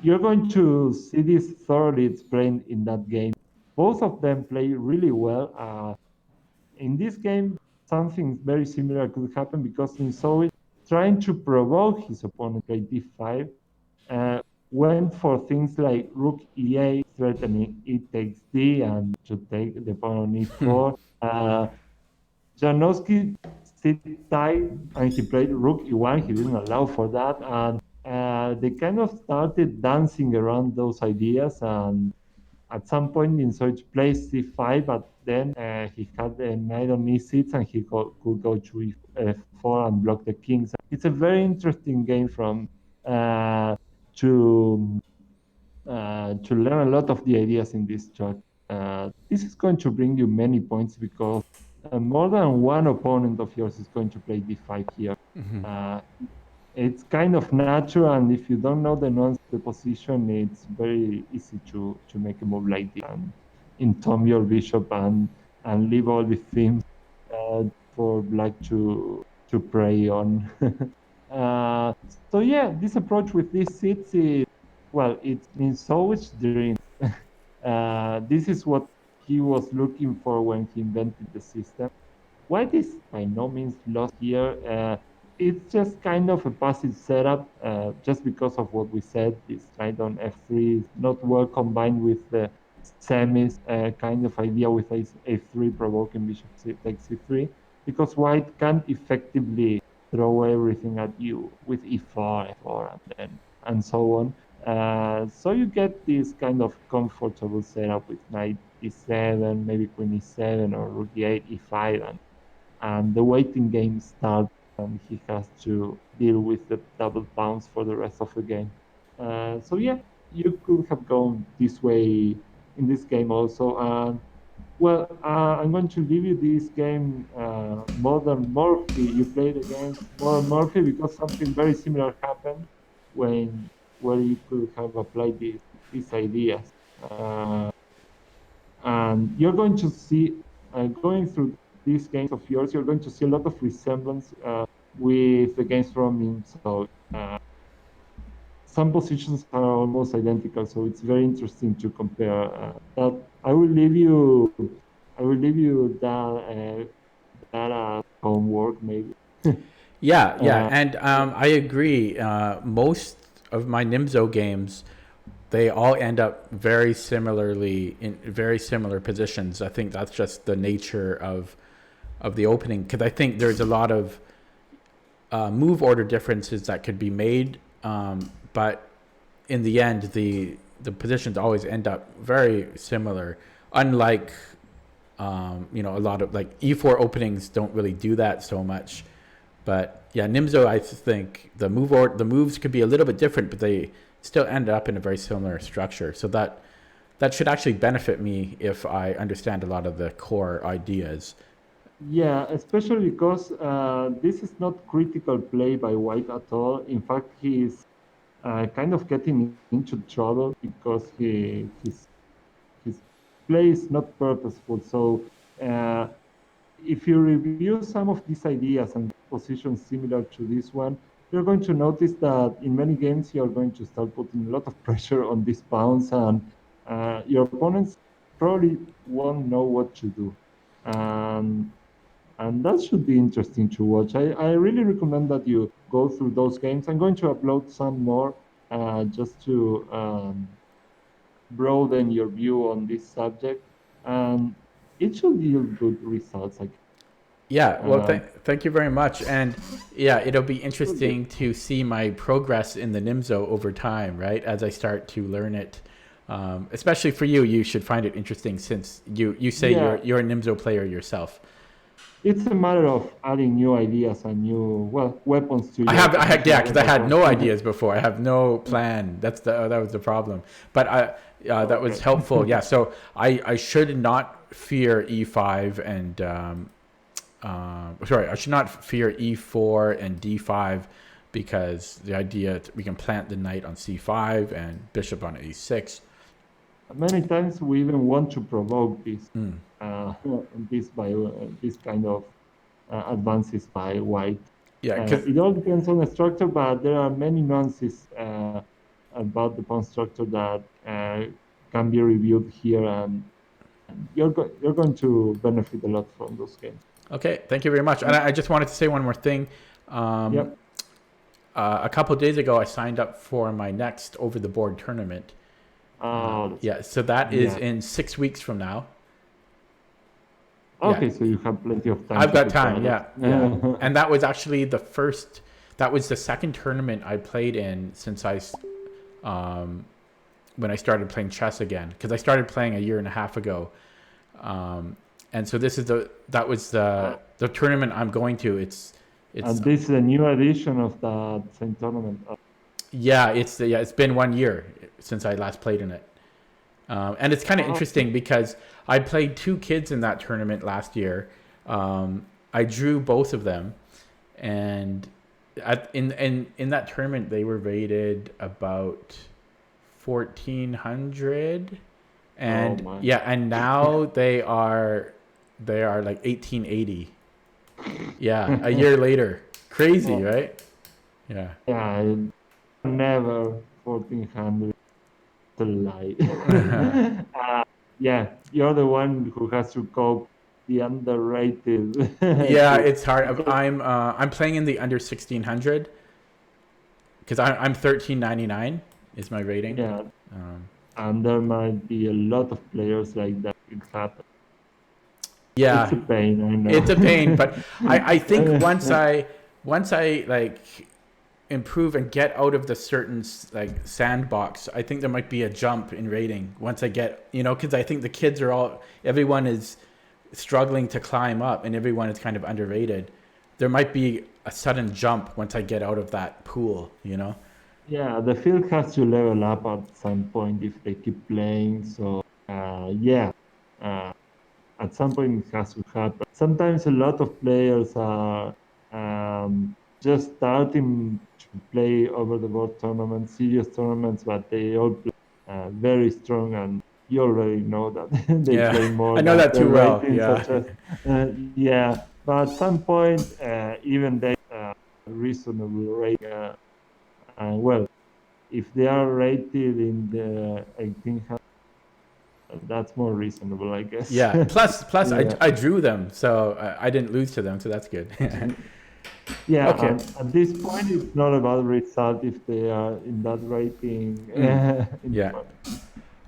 You're going to see this thoroughly explained in that game. Both of them play really well. In this game, something very similar could happen because Nimzo is trying to provoke his opponent play d5, went for things like rook e8, threatening e takes d, and to take the pawn on e4. Janowski sit tight and he played rook e1. He didn't allow for that, and they kind of started dancing around those ideas. And at some point, Nimzo plays c5, but then he had the knight on e6, and he could go to e4 and block the king. So it's a very interesting game from to learn a lot of the ideas in this chart. This is going to bring you many points because more than one opponent of yours is going to play d5 here. It's kind of natural, and if you don't know the nuance of the position, it's very easy to make a move like this and entomb your bishop and leave all the themes for black to prey on. So yeah, this approach with these seats is, well, it means so much dream. This is what he was looking for when he invented the system. White is by no means lost here. It's just kind of a passive setup, just because of what we said. This knight on f3 is not well combined with the semis kind of idea with a3 provoking bishop takes c3, because white can't effectively throw everything at you with e4, f4, and so on. So you get this kind of comfortable setup with knight e7, maybe queen e7, or rook e8, e5, and the waiting game starts, and he has to deal with the double bounce for the rest of the game. So yeah, you could have gone this way in this game also. Well, I'm going to leave you this game, Modern Murphy. You played against Modern Murphy because something very similar happened when where you could have applied these ideas. And you're going to see, going through these games of yours, you're going to see a lot of resemblance with the games from him. So some positions are almost identical, so it's very interesting to compare. That I will leave you that homework maybe. Yeah, and I agree. Most of my Nimzo games, they all end up very similarly in very similar positions. I think that's just the nature of the opening, because I think there's a lot of move order differences that could be made, but in the end, the positions always end up very similar. Unlike a lot of like E4 openings don't really do that so much. But yeah, Nimzo, I think the moves could be a little bit different, but they still end up in a very similar structure. So that should actually benefit me if I understand a lot of the core ideas. Yeah, especially because this is not critical play by White at all. In fact, he's kind of getting into trouble because his play is not purposeful. So if you review some of these ideas and positions similar to this one, you're going to notice that in many games you're going to start putting a lot of pressure on these pawns, and your opponents probably won't know what to do. And that should be interesting to watch. I really recommend that you go through those games. I'm going to upload some more just to broaden your view on this subject. And it should yield good results. Yeah, well, thank you very much. And yeah, it'll be interesting to see my progress in the Nimzo over time, right? As I start to learn it. Especially for you, you should find it interesting since you say you're a Nimzo player yourself. It's a matter of adding new ideas and new weapons to. Because I had no ideas before. I have no plan. That was the problem. But that was helpful. Yeah. So I should not fear E5 and I should not fear E4 and D5 because the idea we can plant the knight on C5 and bishop on A6. Many times we even want to provoke this, this kind of advances by White. Yeah, it all depends on the structure, but there are many nuances about the pawn structure that can be reviewed here, and you're going to benefit a lot from those games. Okay, thank you very much. And I just wanted to say one more thing. A couple of days ago, I signed up for my next over-the-board tournament. So that is in 6 weeks from now. Okay, so you have plenty of time. I've got time, yeah. And that was actually that was the second tournament I played in since when I started playing chess again, because I started playing a year and a half ago. And so that was the tournament I'm going to. It's and this is a new edition of the same tournament. It's been 1 year since I last played in it. And it's kind of interesting because I played 2 kids in that tournament last year. I drew both of them, and in that tournament they were rated about 1,400, and and now they are like 1,880. Yeah, a year later. Crazy, right? Yeah. Yeah, never 1,400. A lie. You're the one who has to cope the underrated. Yeah, it's hard. I'm playing in the under 1,600 because I'm 1,399 is my rating. Yeah, and there might be a lot of players like that. It happens. Yeah, it's a pain. I know. It's a pain, but I think once I like improve and get out of the certain like sandbox, I think there might be a jump in rating once I get, because I think the kids everyone is struggling to climb up and everyone is kind of underrated. There might be a sudden jump once I get out of that pool, Yeah, the field has to level up at some point if they keep playing. So at some point it has to happen. Sometimes a lot of players are just starting to play over-the-board tournaments, serious tournaments, but they all play very strong, and you already know that they play more. I know that too well. But at some point, even they reasonable rate. If they are rated in the 1800, that's more reasonable, I guess. Yeah. Plus, I drew them, so I didn't lose to them, so that's good. Yeah, okay. At this point, it's not about result if they are in that rating.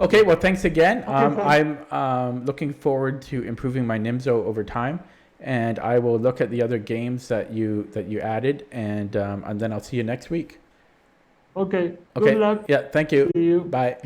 Okay, well, thanks again. I'm looking forward to improving my Nimzo over time, and I will look at the other games that you added, and then I'll see you next week. Okay. Okay. Good luck. Yeah. Thank you. See you. Bye.